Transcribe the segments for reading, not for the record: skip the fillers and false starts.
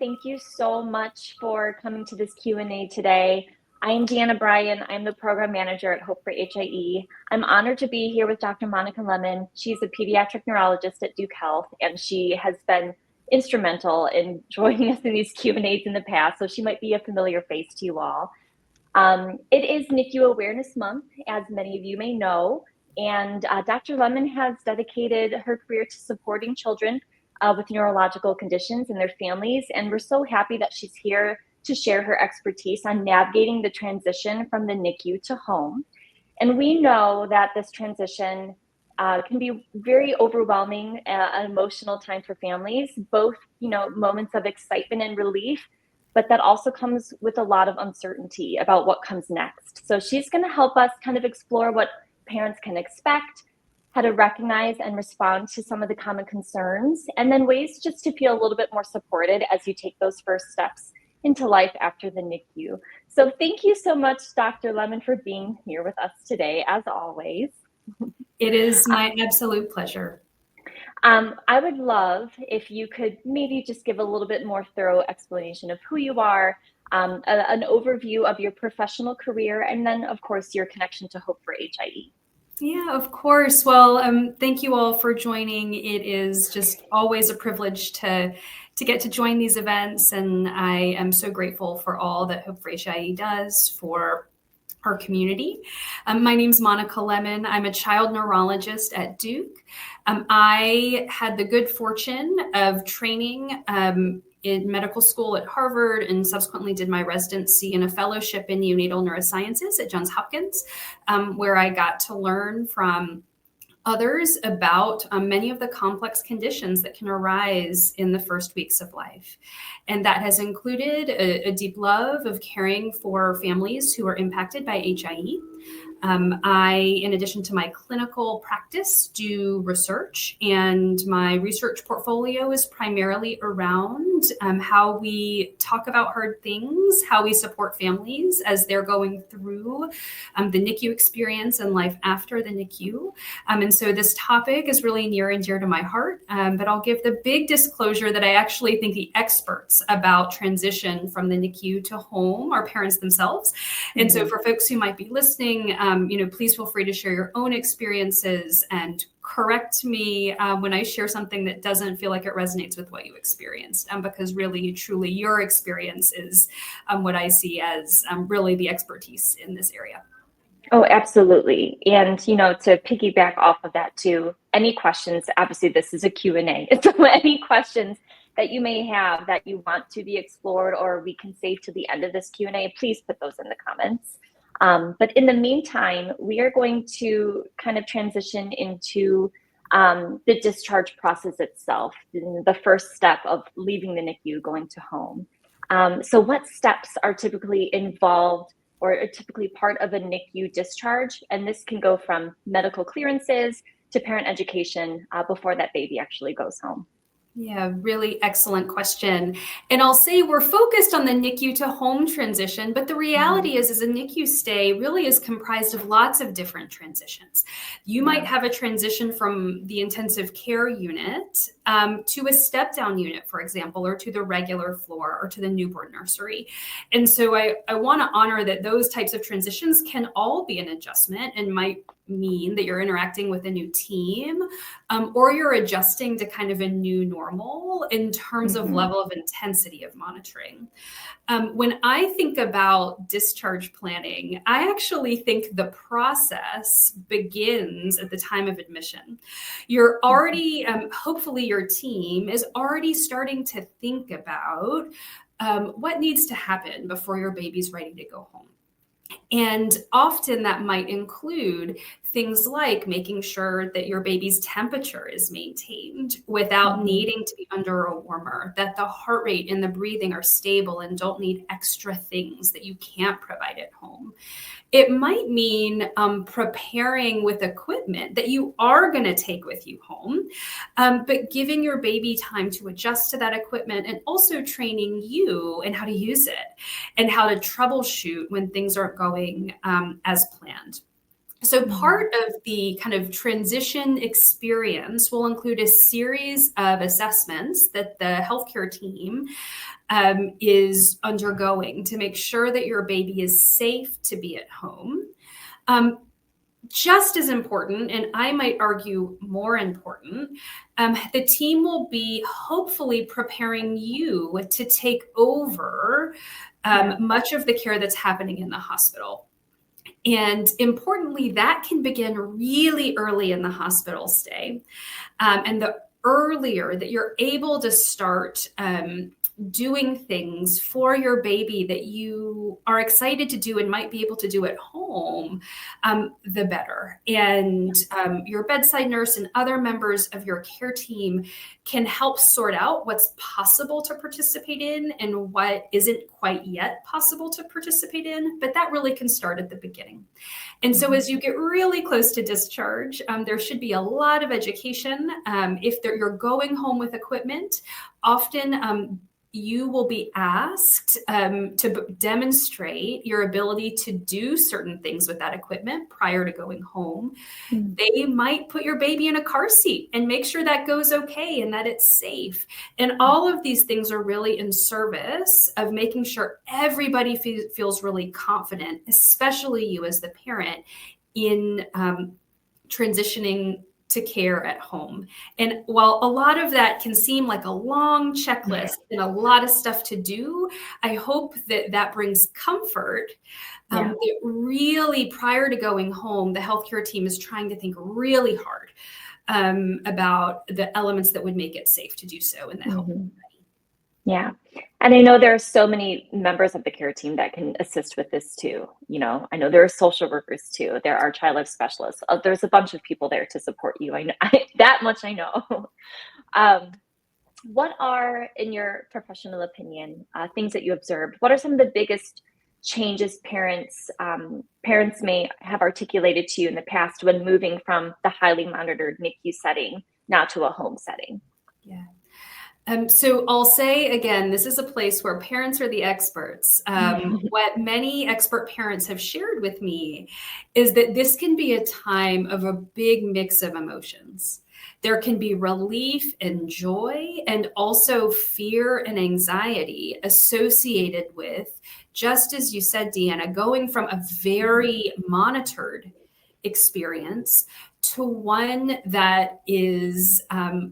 Thank you so much for coming to this Q&A today. I am Deanna Bryan. I'm the program manager at Hope for HIE. I'm honored to be here with Dr. Monica Lemmon. She's a pediatric neurologist at Duke Health, and she has been instrumental in joining us in these Q&As in the past, so she might be a familiar face to you all. It is NICU Awareness Month, as many of you may know, and Dr. Lemmon has dedicated her career to supporting children with neurological conditions and their families, and we're so happy that she's here to share her expertise on navigating the transition from the NICU to home. And we know that this transition can be very overwhelming, an emotional time for families, both moments of excitement and relief, but that also comes with a lot of uncertainty about what comes next. So she's going to help us kind of explore what parents can expect, how to recognize and respond to some of the common concerns, and then ways just to feel a little bit more supported as you take those first steps into life after the NICU. So thank you so much, Dr. Lemmon, for being here with us today, as always. It is my absolute pleasure. I would love if you could maybe just give a little bit more thorough explanation of who you are, an overview of your professional career, and then, of course, your connection to Hope for HIE. Yeah, of course. Well, thank you all for joining. It is just always a privilege to get to join these events, and I am so grateful for all that Hope for HIE does for our community. My name's Monica Lemmon. I'm a child neurologist at Duke. I had the good fortune of training in medical school at Harvard and subsequently did my residency and a fellowship in neonatal neurosciences at Johns Hopkins, where I got to learn from others about many of the complex conditions that can arise in the first weeks of life. And that has included a deep love of caring for families who are impacted by HIE. I, in addition to my clinical practice, do research, and my research portfolio is primarily around how we talk about hard things, how we support families as they're going through the NICU experience and life after the NICU. And so this topic is really near and dear to my heart, but I'll give the big disclosure that I actually think the experts about transition from the NICU to home are parents themselves. And so for folks who might be listening, please feel free to share your own experiences and correct me when I share something that doesn't feel like it resonates with what you experienced, because really, truly, your experience is what I see as really the expertise in this area. Oh, absolutely. And, to piggyback off of that too, any questions, obviously this is a Q&A, so any questions that you may have that you want to be explored or we can save to the end of this Q&A, please put those in the comments. But in the meantime, we are going to kind of transition into the discharge process itself, the first step of leaving the NICU, going to home. So what steps are typically involved or are typically part of a NICU discharge? And this can go from medical clearances to parent education before that baby actually goes home. Yeah, really excellent question. And I'll say we're focused on the NICU to home transition, but the reality is a NICU stay really is comprised of lots of different transitions. You might have a transition from the intensive care unit to a step-down unit, for example, or to the regular floor or to the newborn nursery. And so I want to honor that those types of transitions can all be an adjustment and might mean that you're interacting with a new team or you're adjusting to kind of a new normal in terms of level of intensity of monitoring. When I think about discharge planning, I actually think the process begins at the time of admission. You're already, hopefully your team is already starting to think about what needs to happen before your baby's ready to go home. And often that might include things like making sure that your baby's temperature is maintained without needing to be under a warmer, that the heart rate and the breathing are stable and don't need extra things that you can't provide at home. It might mean preparing with equipment that you are going to take with you home, but giving your baby time to adjust to that equipment and also training you in how to use it and how to troubleshoot when things aren't going as planned. So part of the kind of transition experience will include a series of assessments that the healthcare team is undergoing to make sure that your baby is safe to be at home. Just as important, and I might argue more important, the team will be hopefully preparing you to take over much of the care that's happening in the hospital. And importantly, that can begin really early in the hospital stay. And the earlier that you're able to start doing things for your baby that you are excited to do and might be able to do at home, the better. And your bedside nurse and other members of your care team can help sort out what's possible to participate in and what isn't quite yet possible to participate in, but that really can start at the beginning. And so as you get really close to discharge, there should be a lot of education. If you're going home with equipment, often you will be asked to demonstrate your ability to do certain things with that equipment prior to going home. They might put your baby in a car seat and make sure that goes okay and that it's safe. And all of these things are really in service of making sure everybody feels really confident, especially you as the parent, in transitioning to care at home. And while a lot of that can seem like a long checklist and a lot of stuff to do, I hope that that brings comfort. That really, prior to going home, the healthcare team is trying to think really hard about the elements that would make it safe to do so in the health. Yeah. And I know there are so many members of the care team that can assist with this too. You know, I know there are social workers too. There are child life specialists. There's a bunch of people there to support you. I know that much I know. What are, in your professional opinion, things that you observed? What are some of the biggest changes parents may have articulated to you in the past when moving from the highly monitored NICU setting now to a home setting? Yeah. So I'll say again, this is a place where parents are the experts. What many expert parents have shared with me is that this can be a time of a big mix of emotions. There can be relief and joy, and also fear and anxiety associated with, just as you said, Deanna, going from a very monitored experience to one that is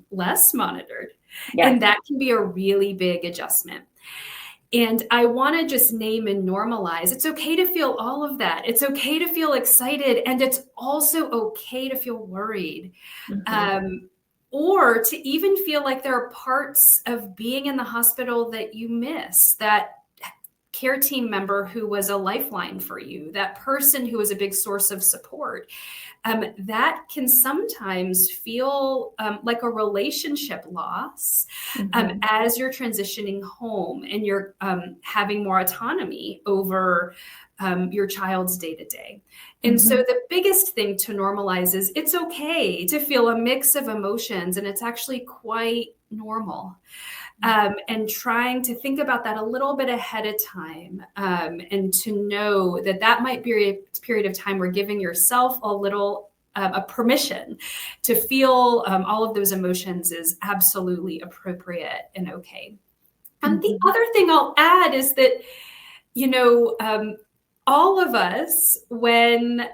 less monitored. Yes. And that can be a really big adjustment. And I want to just name and normalize. It's okay to feel all of that. It's okay to feel excited. And it's also okay to feel worried. Or to even feel like there are parts of being in the hospital that you miss, that care team member who was a lifeline for you, that person who was a big source of support. That can sometimes feel like a relationship loss as you're transitioning home and you're having more autonomy over your child's day-to-day. And so the biggest thing to normalize is it's okay to feel a mix of emotions, and it's actually quite normal. And trying to think about that a little bit ahead of time, and to know that that might be a period of time where giving yourself a little a permission to feel all of those emotions is absolutely appropriate and okay. And the other thing I'll add is that, you know, all of us, when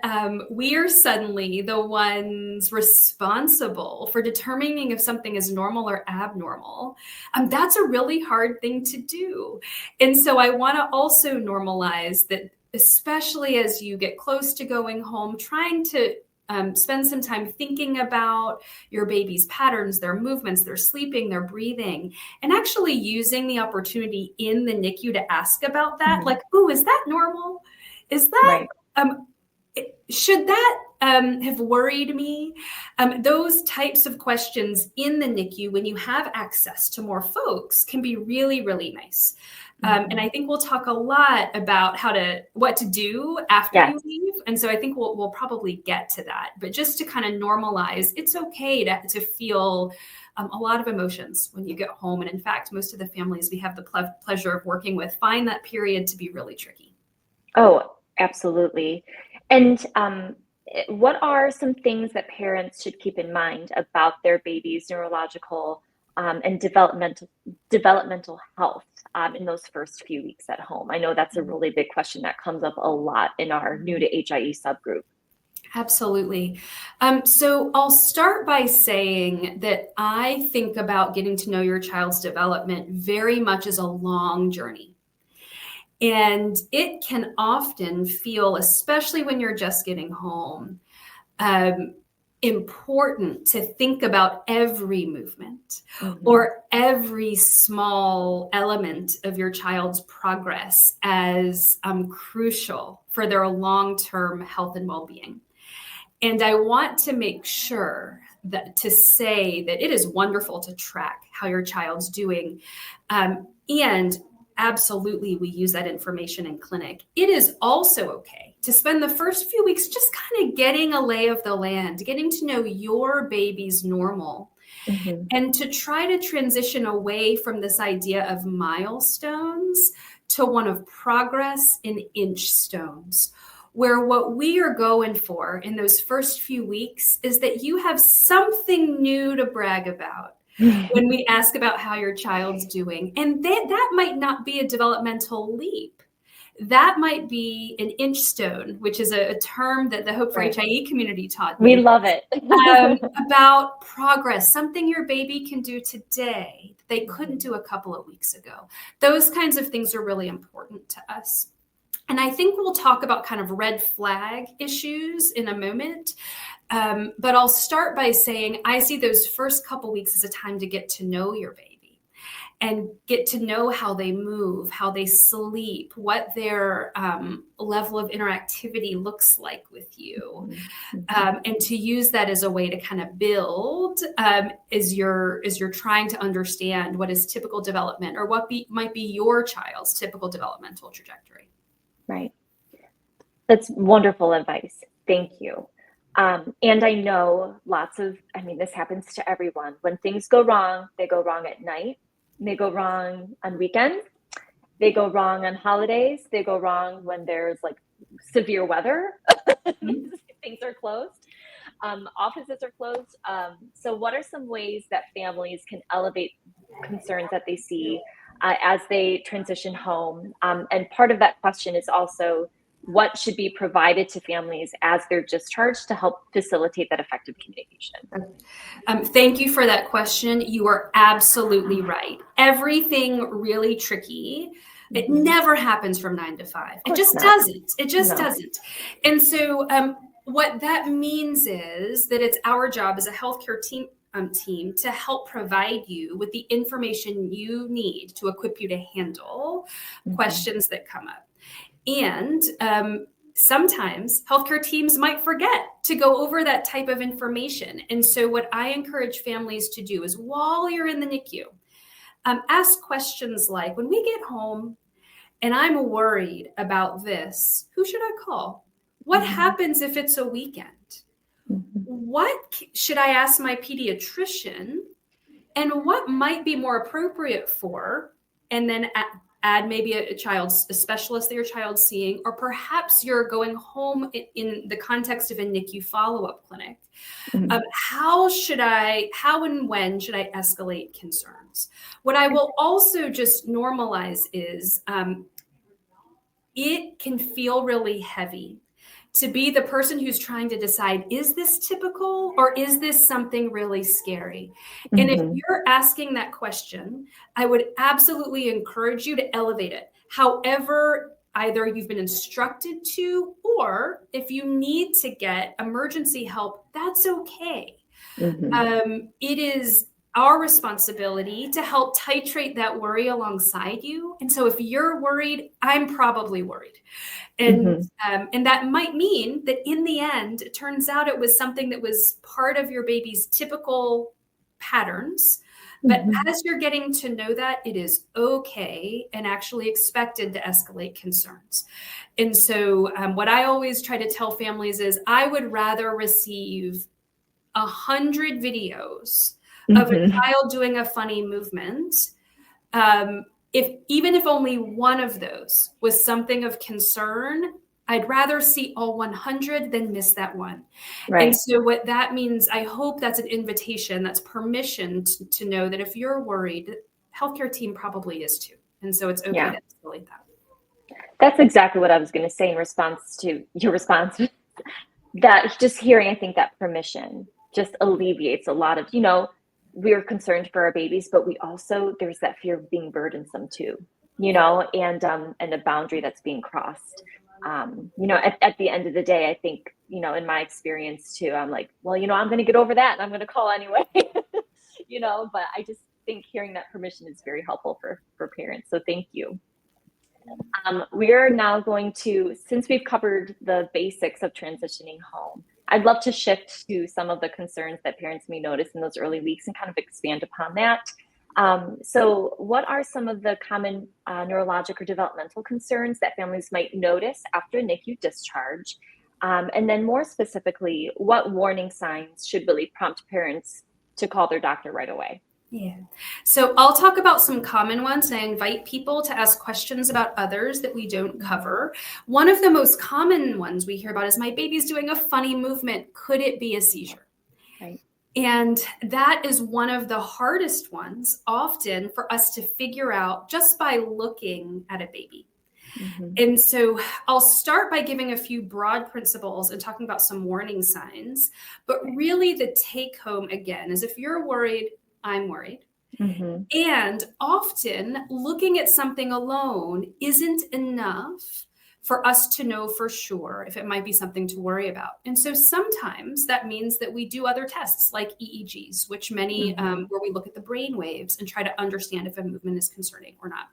we are suddenly the ones responsible for determining if something is normal or abnormal, that's a really hard thing to do. And so I want to also normalize that, especially as you get close to going home, trying to spend some time thinking about your baby's patterns, their movements, their sleeping, their breathing, and actually using the opportunity in the NICU to ask about that. Like, ooh, is that normal? Is that, should that have worried me? Those types of questions in the NICU, when you have access to more folks, can be really, really nice. And I think we'll talk a lot about what to do after you leave. And so I think we'll probably get to that. But just to kind of normalize, it's okay to feel a lot of emotions when you get home. And in fact, most of the families we have the pleasure of working with find that period to be really tricky. Oh, absolutely. And what are some things that parents should keep in mind about their baby's neurological and developmental health in those first few weeks at home? I know that's a really big question that comes up a lot in our new to HIE subgroup. Absolutely. So I'll start by saying that I think about getting to know your child's development very much as a long journey. And it can often feel, especially when you're just getting home, important to think about every movement or every small element of your child's progress as crucial for their long-term health and well-being. And I want to make sure that to say that it is wonderful to track how your child's doing. And absolutely, we use that information in clinic. It is also okay to spend the first few weeks just kind of getting a lay of the land, getting to know your baby's normal, and to try to transition away from this idea of milestones to one of progress in inch stones, where what we are going for in those first few weeks is that you have something new to brag about when we ask about how your child's doing. And that might not be a developmental leap. That might be an inch stone, which is a term that the Hope for HIE community taught me. We love it. About progress, something your baby can do today that they couldn't do a couple of weeks ago. Those kinds of things are really important to us. And I think we'll talk about kind of red flag issues in a moment. But I'll start by saying I see those first couple weeks as a time to get to know your baby and get to know how they move, how they sleep, what their level of interactivity looks like with you, and to use that as a way to kind of build as you're trying to understand what is typical development or what might be your child's typical developmental trajectory. Right. That's wonderful advice. Thank you. And I know this happens to everyone. When things go wrong, they go wrong at night. They go wrong on weekends. They go wrong on holidays. They go wrong when there's like severe weather. Things are closed. Offices are closed. So what are some ways that families can elevate concerns that they see as they transition home? And part of that question is also what should be provided to families as they're discharged to help facilitate that effective communication? Thank you for that question. You are absolutely right. Everything really tricky. It never happens from 9 to 5. It just doesn't. It just doesn't. And so what that means is that it's our job as a healthcare team to help provide you with the information you need to equip you to handle questions that come up. And sometimes healthcare teams might forget to go over that type of information. And so what I encourage families to do is while you're in the NICU, ask questions like, when we get home and I'm worried about this, who should I call? What happens if it's a weekend? What should I ask my pediatrician? And what might be more appropriate for? And then add maybe a specialist that your child's seeing, or perhaps you're going home in the context of a NICU follow-up clinic. How and when should I escalate concerns? What I will also just normalize is it can feel really heavy to be the person who's trying to decide, is this typical or is this something really scary? And if you're asking that question, I would absolutely encourage you to elevate it. However, either you've been instructed to, or if you need to get emergency help, that's okay. It is our responsibility to help titrate that worry alongside you. And so if you're worried, I'm probably worried. And that might mean that in the end, it turns out it was something that was part of your baby's typical patterns. But as you're getting to know that, it is okay and actually expected to escalate concerns. And so what I always try to tell families is I would rather receive 100 videos of a child doing a funny movement, even if only one of those was something of concern, I'd rather see all 100 than miss that one. Right. And so what that means, I hope that's an invitation, that's permission to know that if you're worried, healthcare team probably is too. And so it's okay to escalate that. That's exactly what I was going to say in response to your response. That just hearing, I think that permission just alleviates a lot of, we're concerned for our babies, but we also, there's that fear of being burdensome too, and a boundary that's being crossed. At the end of the day, I think, in my experience too, I'm like, well, I'm going to get over that and I'm going to call anyway, but I just think hearing that permission is very helpful for parents. So thank you. We're now going to, since we've covered the basics of transitioning home, I'd love to shift to some of the concerns that parents may notice in those early weeks and kind of expand upon that. So what are some of the common neurologic or developmental concerns that families might notice after NICU discharge? And then more specifically, what warning signs should really prompt parents to call their doctor right away? Yeah. So I'll talk about some common ones, and I invite people to ask questions about others that we don't cover. One of the most common ones we hear about is, my baby's doing a funny movement. Could it be a seizure? Right. And that is one of the hardest ones often for us to figure out just by looking at a baby. Mm-hmm. And so I'll start by giving a few broad principles and talking about some warning signs. But really the take home again is, if you're worried, I'm worried. Mm-hmm. And often looking at something alone isn't enough for us to know for sure if it might be something to worry about. And so sometimes that means that we do other tests like EEGs, which many, where we look at the brain waves and try to understand if a movement is concerning or not.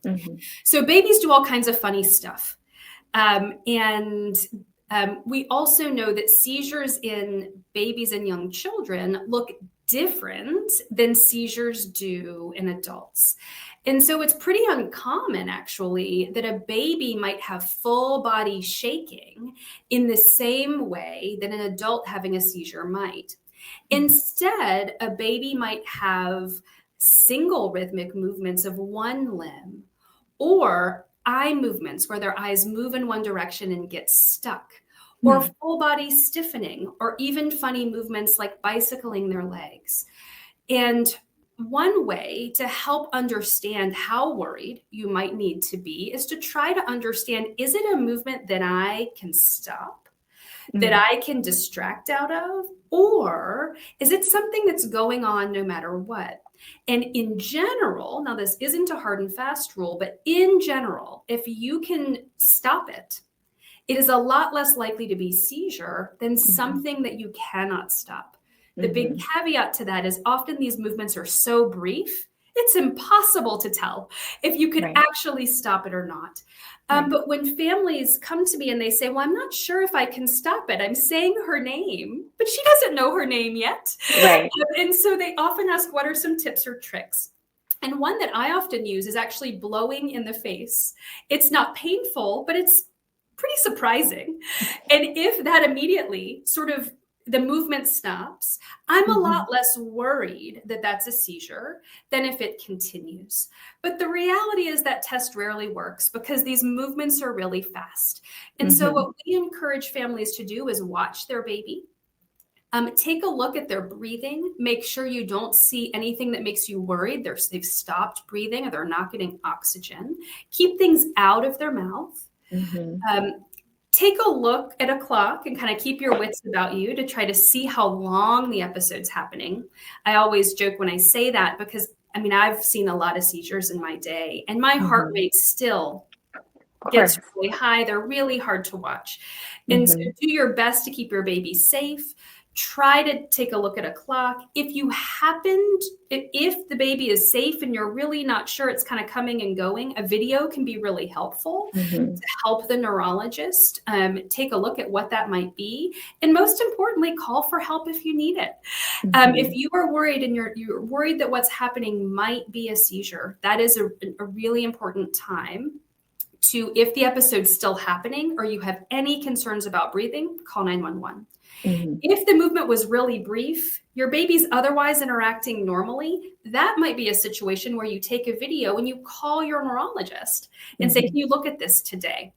Mm-hmm. So babies do all kinds of funny stuff. We also know that seizures in babies and young children look different than seizures do in adults. And so it's pretty uncommon, actually, that a baby might have full body shaking in the same way that an adult having a seizure might. Instead, a baby might have single rhythmic movements of one limb, or eye movements where their eyes move in one direction and get stuck, or full body stiffening, or even funny movements like bicycling their legs. And one way to help understand how worried you might need to be is to try to understand, is it a movement that I can stop, that I can distract out of, or is it something that's going on no matter what? And in general, now this isn't a hard and fast rule, but in general, if you can stop it, it is a lot less likely to be seizure than something that you cannot stop. The big caveat to that is often these movements are so brief, it's impossible to tell if you could actually stop it or not. But when families come to me and they say, well, I'm not sure if I can stop it. I'm saying her name, but she doesn't know her name yet. Right. And so they often ask, what are some tips or tricks? And one that I often use is actually blowing in the face. It's not painful, but it's pretty surprising. And if that immediately sort of the movement stops, I'm a lot less worried that that's a seizure than if it continues. But the reality is that test rarely works because these movements are really fast. And so what we encourage families to do is watch their baby. Take a look at their breathing. Make sure you don't see anything that makes you worried. They've stopped breathing or they're not getting oxygen. Keep things out of their mouth. Take a look at a clock and kind of keep your wits about you to try to see how long the episode's happening. I always joke when I say that because, I've seen a lot of seizures in my day and my heart rate still gets really high. They're really hard to watch. And so do your best to keep your baby safe. Try to take a look at a clock. If the baby is safe and you're really not sure it's kind of coming and going, a video can be really helpful to help the neurologist take a look at what that might be. And most importantly, call for help if you need it. If you are worried and you're worried that what's happening might be a seizure, that is a really important time to, if the episode's still happening or you have any concerns about breathing, call 911. If the movement was really brief, your baby's otherwise interacting normally, that might be a situation where you take a video and you call your neurologist and say, can you look at this today?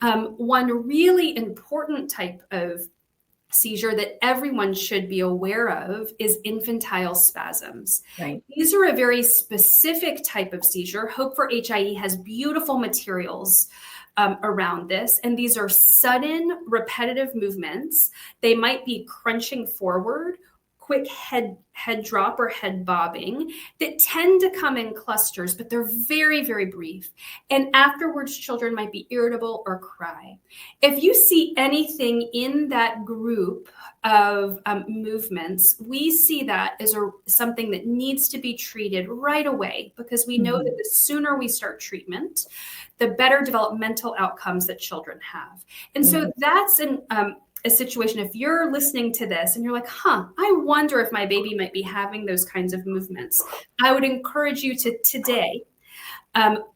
One really important type of seizure that everyone should be aware of is infantile spasms. Right. These are a very specific type of seizure. Hope for HIE has beautiful materials around this, and these are sudden, repetitive movements. They might be crunching forward, quick head drop or head bobbing that tend to come in clusters, but they're very, very brief. And afterwards, children might be irritable or cry. If you see anything in that group of movements, we see that as something that needs to be treated right away, because we know that the sooner we start treatment, the better developmental outcomes that children have. And so that's a situation, if you're listening to this and you're like, I wonder if my baby might be having those kinds of movements, I would encourage you to today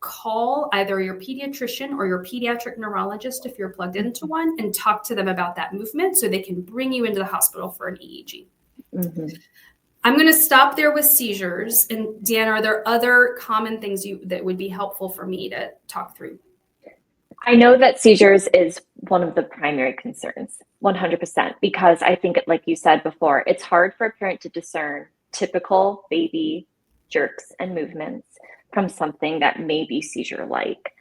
call either your pediatrician or your pediatric neurologist if you're plugged into one, and talk to them about that movement so they can bring you into the hospital for an EEG. I'm going to stop there with seizures. And Deanna, are there other common things that would be helpful for me to talk through? I know that seizures is one of the primary concerns, 100%, because I think, like you said before, it's hard for a parent to discern typical baby jerks and movements from something that may be seizure-like.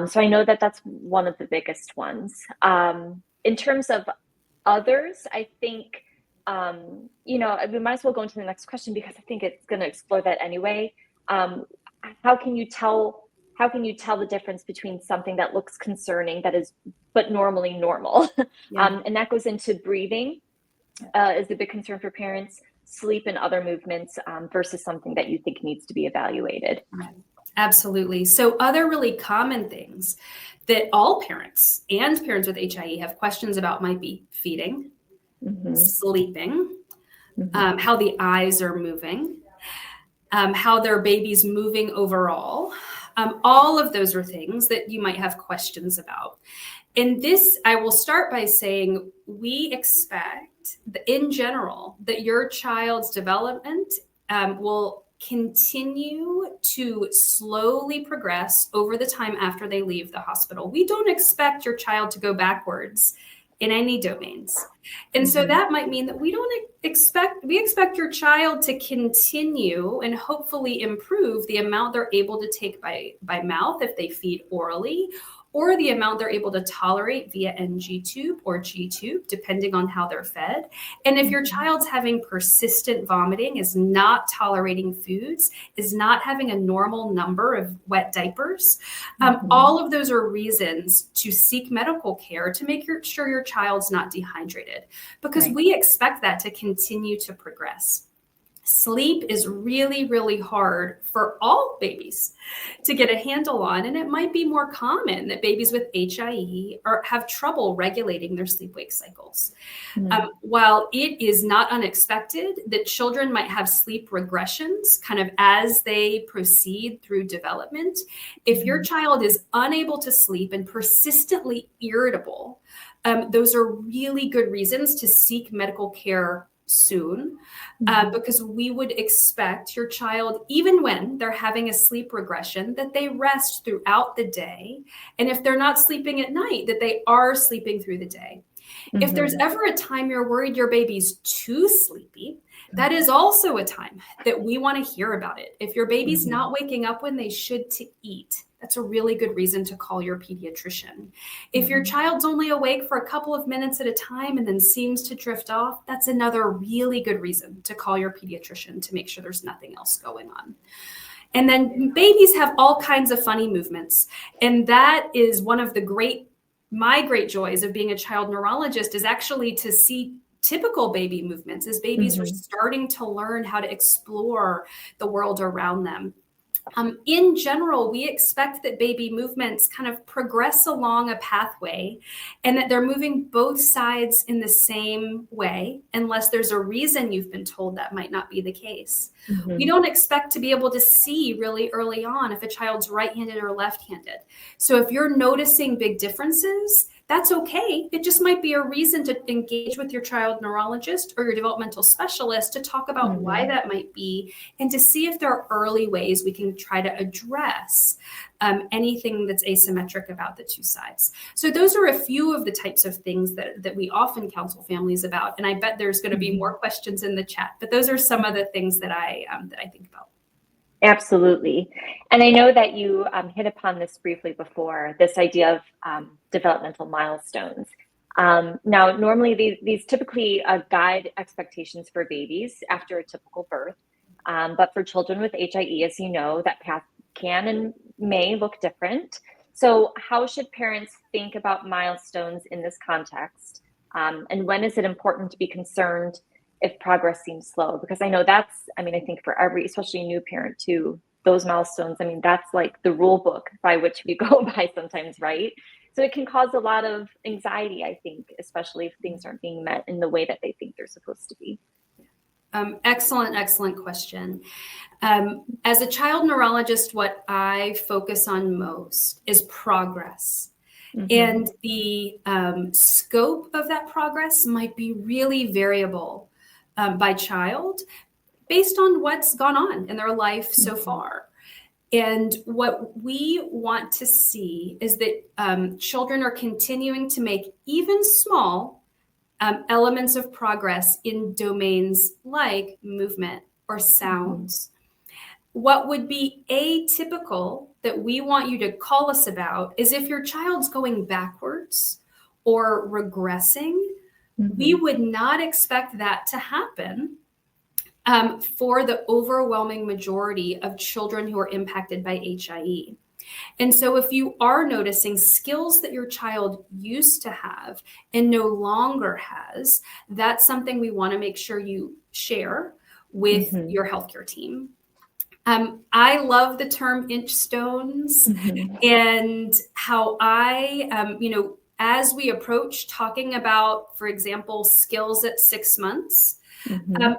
So I know that that's one of the biggest ones. In terms of others, I think, we might as well go into the next question, because I think it's going to explore that anyway. How can you tell the difference between something that looks concerning but normally normal? And that goes into breathing is a big concern for parents, sleep and other movements versus something that you think needs to be evaluated. Absolutely. So other really common things that all parents and parents with HIE have questions about might be feeding, sleeping, how the eyes are moving, how their baby's moving overall. All of those are things that you might have questions about. And this, I will start by saying, we expect in general that your child's development will continue to slowly progress over the time after they leave the hospital. We don't expect your child to go backwards in any domains. And so that might mean that we expect your child to continue and hopefully improve the amount they're able to take by mouth if they feed orally, or the amount they're able to tolerate via NG tube or G tube, depending on how they're fed. And if your child's having persistent vomiting, is not tolerating foods, is not having a normal number of wet diapers, all of those are reasons to seek medical care to make sure your child's not dehydrated, because we expect that to continue to progress. Sleep is really, really hard for all babies to get a handle on, and it might be more common that babies with HIE have trouble regulating their sleep-wake cycles. While it is not unexpected that children might have sleep regressions kind of as they proceed through development, if your child is unable to sleep and persistently irritable, those are really good reasons to seek medical care soon, because we would expect your child, even when they're having a sleep regression, that they rest throughout the day. And if they're not sleeping at night, that they are sleeping through the day. If there's ever a time you're worried your baby's too sleepy, that is also a time that we want to hear about it. If your baby's not waking up when they should to eat, that's a really good reason to call your pediatrician. If your child's only awake for a couple of minutes at a time and then seems to drift off, that's another really good reason to call your pediatrician to make sure there's nothing else going on. And then babies have all kinds of funny movements. And that is one of my great joys of being a child neurologist, is actually to see typical baby movements as babies are starting to learn how to explore the world around them. In general, we expect that baby movements kind of progress along a pathway, and that they're moving both sides in the same way, unless there's a reason you've been told that might not be the case. We don't expect to be able to see really early on if a child's right-handed or left-handed. So if you're noticing big differences, That's okay. It just might be a reason to engage with your child neurologist or your developmental specialist to talk about why that might be, and to see if there are early ways we can try to address anything that's asymmetric about the two sides. So those are a few of the types of things that we often counsel families about. And I bet there's going to be more questions in the chat, but those are some of the things that I think about. Absolutely. And I know that you hit upon this briefly before, this idea of developmental milestones. Now, normally these typically guide expectations for babies after a typical birth. But for children with HIE, as you know, that path can and may look different. So how should parents think about milestones in this context? And when is it important to be concerned if progress seems slow? Because I know I think for every, especially a new parent too, those milestones, that's like the rule book by which we go by sometimes, right? So it can cause a lot of anxiety, I think, especially if things aren't being met in the way that they think they're supposed to be. Excellent question. As a child neurologist, what I focus on most is progress. And the scope of that progress might be really variable by child based on what's gone on in their life so far. And what we want to see is that children are continuing to make even small elements of progress in domains like movement or sounds. What would be atypical that we want you to call us about is if your child's going backwards or regressing. We would not expect that to happen for the overwhelming majority of children who are impacted by HIE. And so if you are noticing skills that your child used to have and no longer has, that's something we want to make sure you share with your healthcare team. I love the term inch stones and how as we approach talking about, for example, skills at 6 months,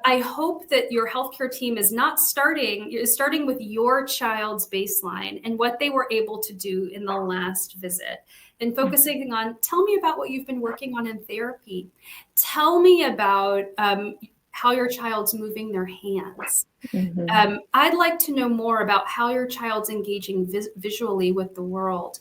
I hope that your healthcare team is starting with your child's baseline and what they were able to do in the last visit, and focusing on, tell me about what you've been working on in therapy. Tell me about how your child's moving their hands. I'd like to know more about how your child's engaging visually with the world.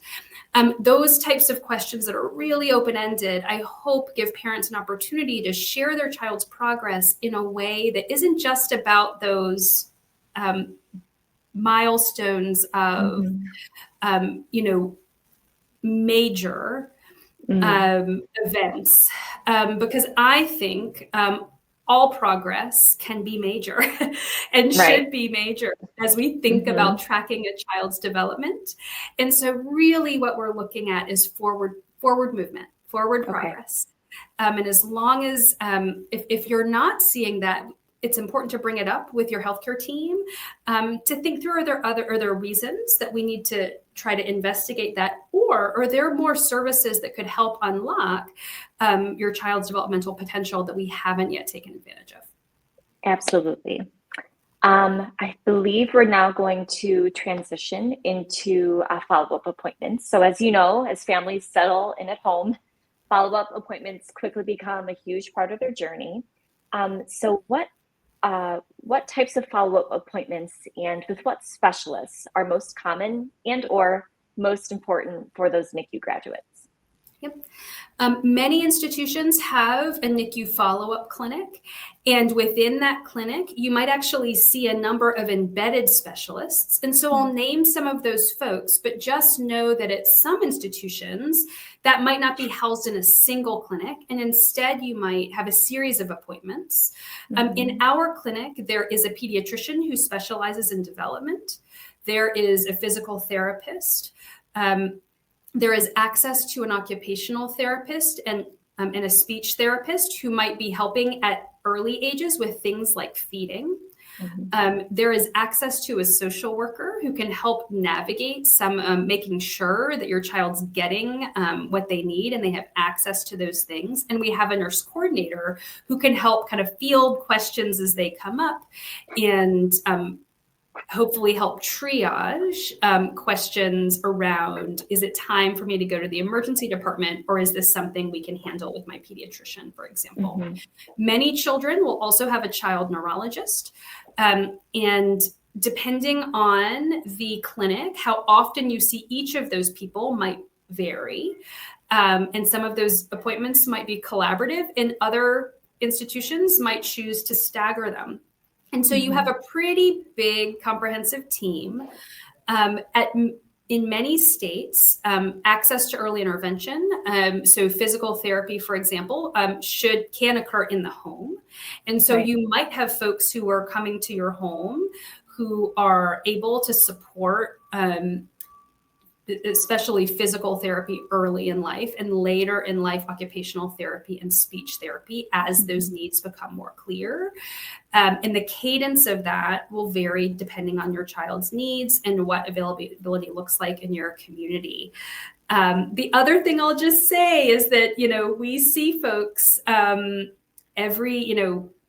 Those types of questions that are really open-ended, I hope give parents an opportunity to share their child's progress in a way that isn't just about those milestones of, major events, because I think all progress can be major and should be major as we think about tracking a child's development. And so really what we're looking at is forward movement, forward progress. And as long as, if you're not seeing that, it's important to bring it up with your healthcare team to think through, are there reasons that we need to try to investigate that, or are there more services that could help unlock your child's developmental potential that we haven't yet taken advantage of? Absolutely. I believe we're now going to transition into follow-up appointments. So as you know, as families settle in at home, follow-up appointments quickly become a huge part of their journey. So what types of follow-up appointments and with what specialists are most common and or most important for those NICU graduates? Many institutions have a NICU follow-up clinic, and within that clinic, you might actually see a number of embedded specialists. And so I'll name some of those folks, but just know that at some institutions, that might not be housed in a single clinic, and instead you might have a series of appointments. In our clinic, there is a pediatrician who specializes in development. There is a physical therapist. There is access to an occupational therapist and a speech therapist who might be helping at early ages with things like feeding. There is access to a social worker who can help navigate some making sure that your child's getting what they need and they have access to those things. And we have a nurse coordinator who can help kind of field questions as they come up and hopefully help triage questions around, is it time for me to go to the emergency department, or is this something we can handle with my pediatrician, for example? Mm-hmm. Many children will also have a child neurologist. And depending on the clinic, how often you see each of those people might vary. And some of those appointments might be collaborative, and other institutions might choose to stagger them. And so you have a pretty big comprehensive team. In many states, access to early intervention, so physical therapy, for example, can occur in the home. And so you might have folks who are coming to your home who are able to support especially physical therapy early in life, and later in life occupational therapy and speech therapy as those needs become more clear. And the cadence of that will vary depending on your child's needs and what availability looks like in your community. The other thing I'll just say is that, we see folks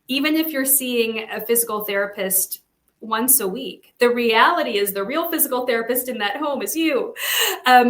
even if you're seeing a physical therapist once a week, the reality is the real physical therapist in that home is you,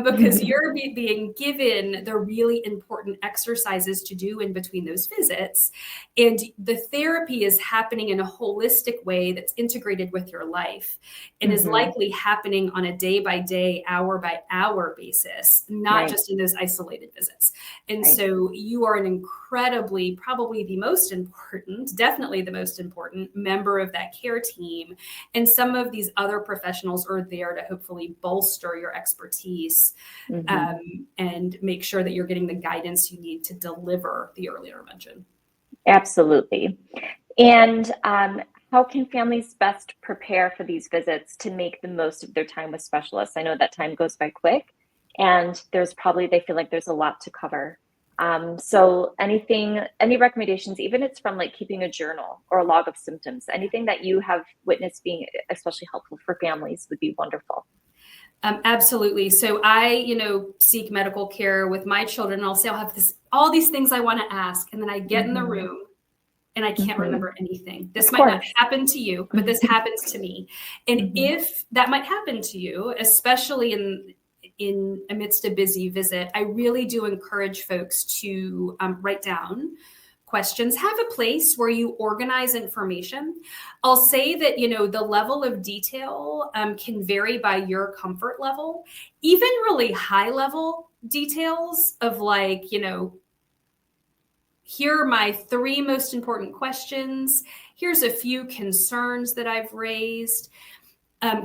because you're being given the really important exercises to do in between those visits. And the therapy is happening in a holistic way that's integrated with your life, and is likely happening on a day by day, hour by hour basis, not just in those isolated visits. And so you are an incredibly, probably the most important, definitely the most important member of that care team. And some of these other professionals are there to hopefully bolster your expertise and make sure that you're getting the guidance you need to deliver the early intervention. Absolutely. And how can families best prepare for these visits to make the most of their time with specialists? I know that time goes by quick, and they feel like there's a lot to cover. So any recommendations, even it's from like keeping a journal or a log of symptoms, anything that you have witnessed being especially helpful for families would be wonderful. Absolutely. So I, seek medical care with my children, and I'll say, I'll have all these things I want to ask. And then I get in the room and I can't remember anything. This might not happen to you, but this happens to me. And if that might happen to you, especially in amidst a busy visit, I really do encourage folks to write down questions, have a place where you organize information. I'll say that, the level of detail can vary by your comfort level. Even really high level details of like, here are my 3 most important questions. Here's a few concerns that I've raised.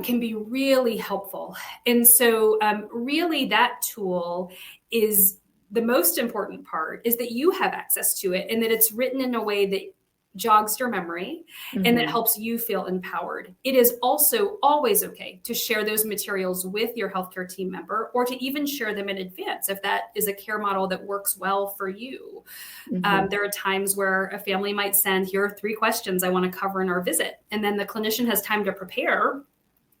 Can be really helpful. And so really that tool is the most important part, is that you have access to it, and that it's written in a way that jogs your memory and that helps you feel empowered. It is also always okay to share those materials with your healthcare team member, or to even share them in advance if that is a care model that works well for you. There are times where a family might send, here are 3 questions I want to cover in our visit. And then the clinician has time to prepare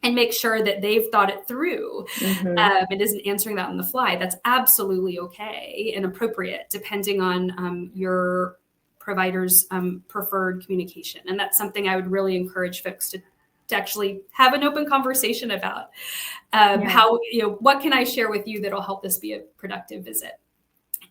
and make sure that they've thought it through. It isn't answering that on the fly. That's absolutely okay and appropriate, depending on your provider's preferred communication. And that's something I would really encourage folks to actually have an open conversation about. How, what can I share with you that'll help this be a productive visit?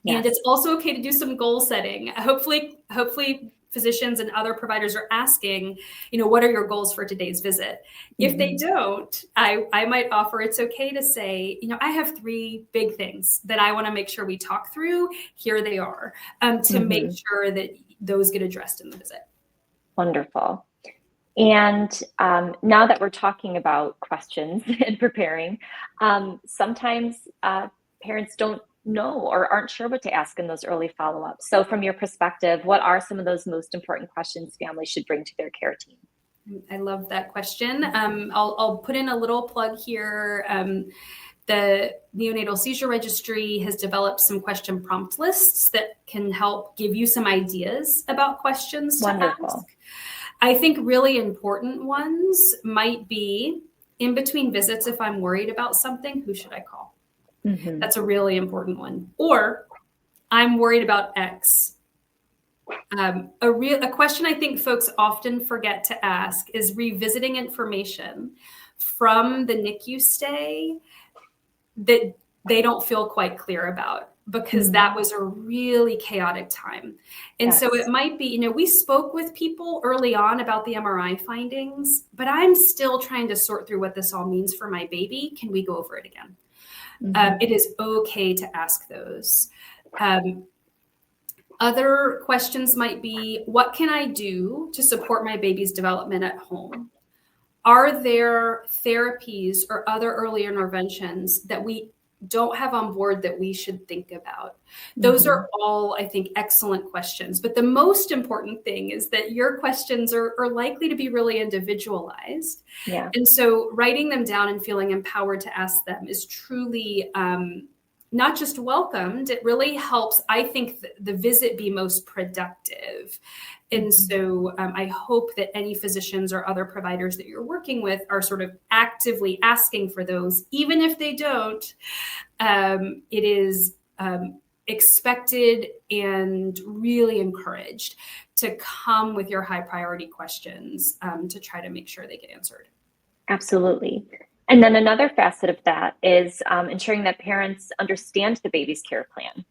And it's also okay to do some goal setting. Hopefully physicians and other providers are asking, what are your goals for today's visit? If they don't, I might offer, it's okay to say, I have 3 big things that I want to make sure we talk through. Here they are, to make sure that those get addressed in the visit. Wonderful. And now that we're talking about questions and preparing, sometimes parents don't know or aren't sure what to ask in those early follow-ups. So from your perspective, what are some of those most important questions families should bring to their care team? I love that question. I'll put in a little plug here. The Neonatal Seizure Registry has developed some question prompt lists that can help give you some ideas about questions to ask. I think really important ones might be, in between visits, if I'm worried about something, who should I call? That's a really important one. Or, I'm worried about X. A question I think folks often forget to ask is revisiting information from the NICU stay that they don't feel quite clear about, because that was a really chaotic time. And so it might be, we spoke with people early on about the MRI findings, but I'm still trying to sort through what this all means for my baby. Can we go over it again? It is okay to ask those. Other questions might be, what can I do to support my baby's development at home? Are there therapies or other early interventions that we don't have on board that we should think about? Those are all, I think, excellent questions. But the most important thing is that your questions are likely to be really individualized. Yeah. And so writing them down and feeling empowered to ask them is truly not just welcomed, it really helps, I think, the visit be most productive. And so I hope that any physicians or other providers that you're working with are sort of actively asking for those. Even if they don't, it is expected and really encouraged to come with your high priority questions to try to make sure they get answered. Absolutely. And then another facet of that is ensuring that parents understand the baby's care plan,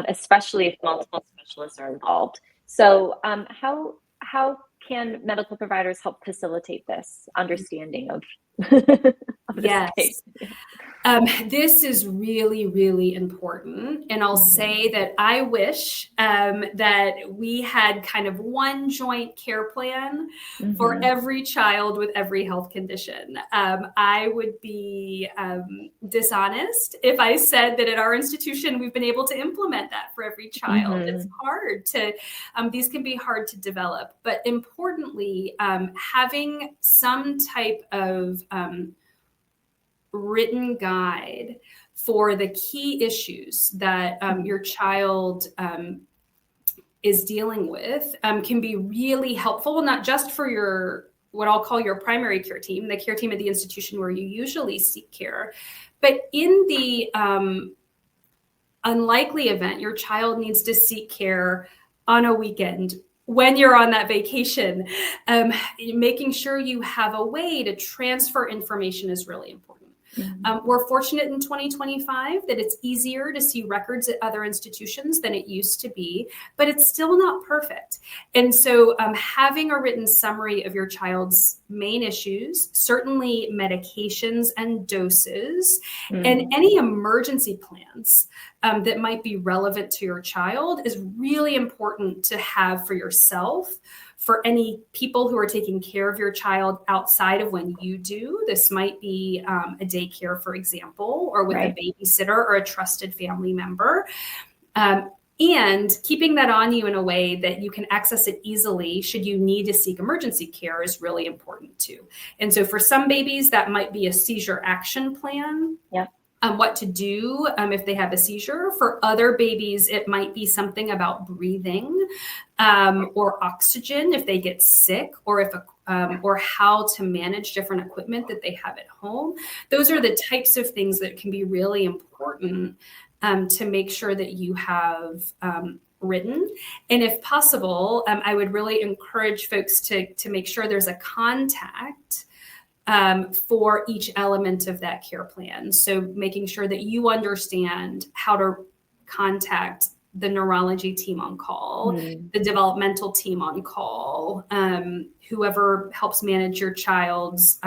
especially if multiple specialists are involved. So how can medical providers help facilitate this understanding of, of this case? This is really, really important. And I'll say that I wish that we had kind of one joint care plan for every child with every health condition. I would be dishonest if I said that at our institution, we've been able to implement that for every child. It's hard to, these can be hard to develop, but importantly, having some type of written guide for the key issues that your child is dealing with can be really helpful, not just for your, what I'll call your primary care team, the care team at the institution where you usually seek care, but in the unlikely event your child needs to seek care on a weekend, when you're on that vacation, making sure you have a way to transfer information is really important. We're fortunate in 2025 that it's easier to see records at other institutions than it used to be, but it's still not perfect. And so having a written summary of your child's main issues, certainly medications and doses, and any emergency plans that might be relevant to your child is really important to have for yourself. For any people who are taking care of your child outside of when you do, this might be a daycare, for example, or with a babysitter or a trusted family member. And keeping that on you in a way that you can access it easily should you need to seek emergency care is really important too. And so for some babies, that might be a seizure action plan. What to do if they have a seizure. For other babies, it might be something about breathing or oxygen if they get sick, or if or how to manage different equipment that they have at home. Those are the types of things that can be really important to make sure that you have written. And if possible, I would really encourage folks to make sure there's a contact for each element of that care plan. So making sure that you understand how to contact the neurology team on call, the developmental team on call, whoever helps manage your child's,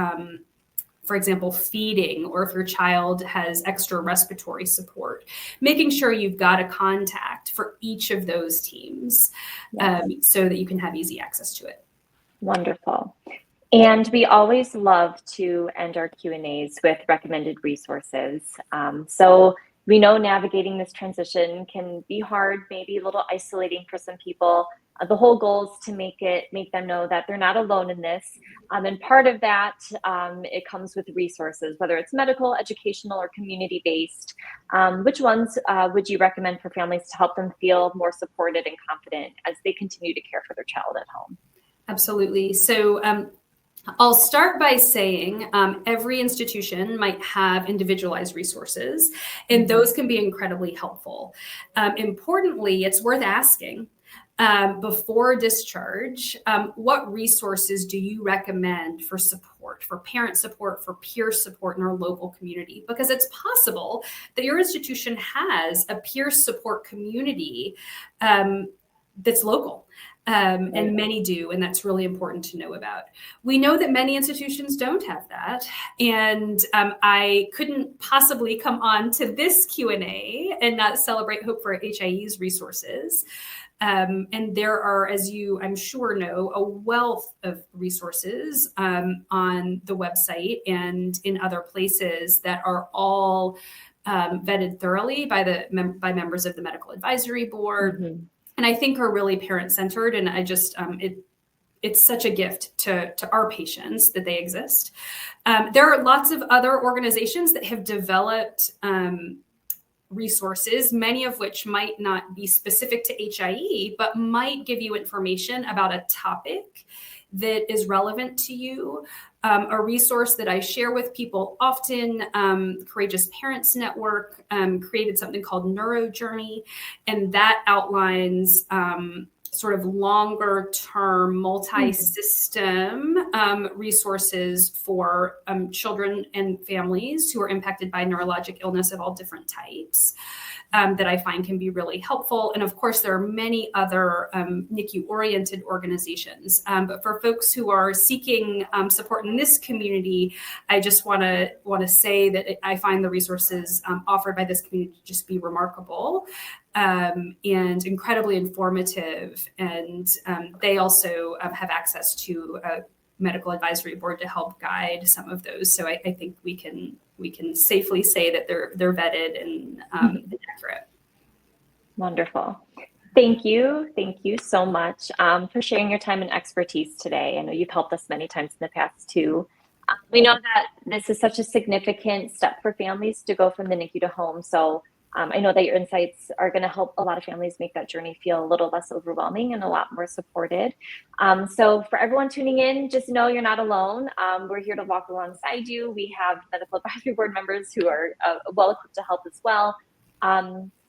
for example, feeding, or if your child has extra respiratory support, making sure you've got a contact for each of those teams so that you can have easy access to it. Wonderful. And we always love to end our Q&As with recommended resources. So we know navigating this transition can be hard, maybe a little isolating for some people. The whole goal is to make them know that they're not alone in this. And part of that, it comes with resources, whether it's medical, educational, or community-based. Which ones would you recommend for families to help them feel more supported and confident as they continue to care for their child at home? Absolutely. So I'll start by saying every institution might have individualized resources, and those can be incredibly helpful. Importantly, it's worth asking before discharge, what resources do you recommend for support, for parent support, for peer support in our local community? Because it's possible that your institution has a peer support community that's local. And many do, and that's really important to know about. We know that many institutions don't have that, and I couldn't possibly come on to this Q&A and not celebrate Hope for HIE's resources. And there are, as you, I'm sure, know, a wealth of resources on the website and in other places that are all vetted thoroughly by members of the medical advisory board. Mm-hmm. And I think are really parent-centered. And I just, it's such a gift to our patients that they exist. There are lots of other organizations that have developed resources, many of which might not be specific to HIE, but might give you information about a topic that is relevant to you. A resource that I share with people often, Courageous Parents Network created something called Neuro Journey, and that outlines sort of longer term multi-system resources for children and families who are impacted by neurologic illness of all different types. That I find can be really helpful. And of course, there are many other NICU-oriented organizations. But for folks who are seeking support in this community, I just want to say that I find the resources offered by this community to just be remarkable and incredibly informative. And they also have access to a medical advisory board to help guide some of those. So I think we can safely say that they're vetted and accurate. Wonderful. Thank you so much for sharing your time and expertise today. I know you've helped us many times in the past too. We know that this is such a significant step for families to go from the NICU to home. So I know that your insights are going to help a lot of families make that journey feel a little less overwhelming and a lot more supported. So for everyone tuning in, just know you're not alone. We're here to walk alongside you. We have medical advisory board members who are well equipped to help as well.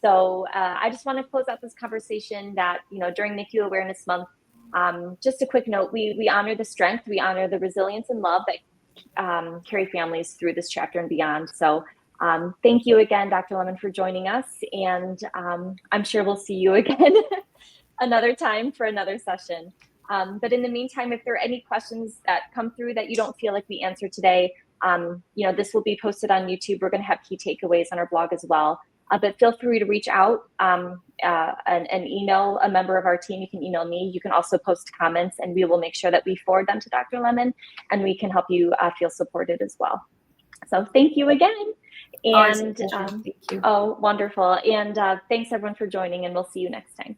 So I just want to close out this conversation that, during NICU Awareness Month, just a quick note, we honor the strength, we honor the resilience and love that carry families through this chapter and beyond. So thank you again, Dr. Lemmon, for joining us. And I'm sure we'll see you again another time for another session. But in the meantime, if there are any questions that come through that you don't feel like we answered today, this will be posted on YouTube. We're going to have key takeaways on our blog as well. But feel free to reach out and email a member of our team. You can email me. You can also post comments, and we will make sure that we forward them to Dr. Lemmon, and we can help you feel supported as well. So thank you again. And thank you. Oh, wonderful. And thanks everyone for joining, and we'll see you next time.